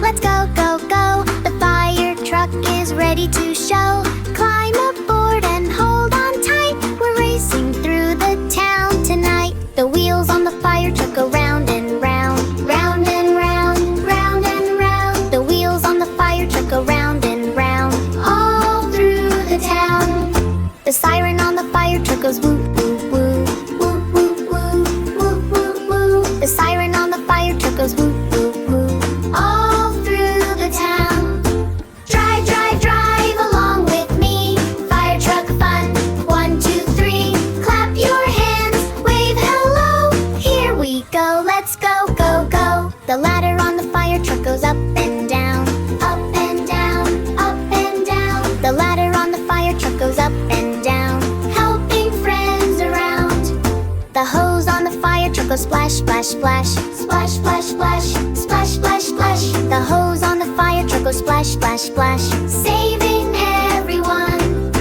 let's go, go, go. The fire truck is ready to show. Climb aboard and hold on tight. We're racing through the town tonight. The wheels on the fire truck go round and round, round and round, round and round. The wheels on the fire truck go round and round, all through the town. The siren on the fire truck goes woo, woo, woo, woo, woo, woo, woo, woo, woo. The siren on the fire truck goes woo, woo, woo, all through the town. Drive, drive, drive along with me. Fire truck fun. 1, 2, 3. Clap your hands, wave hello. Here we go, let's go, go, go. The ladder on the fire truck goes up and down, up and down, up and down. The ladder on the fire truck goes up and down, helping friends around. The hose on the fire truck goes splash, splash, splash, splash, splash, splash, splash, splash, splash. The hose on the fire truck goes splash, splash, splash, saving everyone.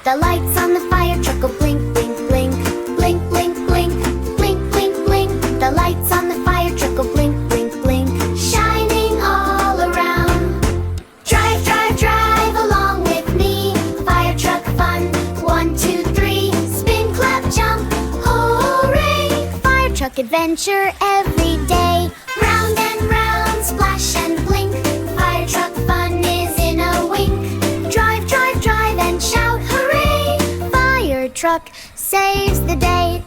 The lights on the fire truck go blink, blink, blink, blink, blink, blink, blink, blink, blink. The lights on the fire truck go blink, blink, blink, shining all around. Drive, drive, drive along with me. Fire truck fun. 1, 2, 3. Spin, clap, jump, hooray! Fire truck adventure every day. Round and round, splash and blink. Fire truck fun is in a wink. Drive, drive, drive and shout hooray! Fire truck saves the day.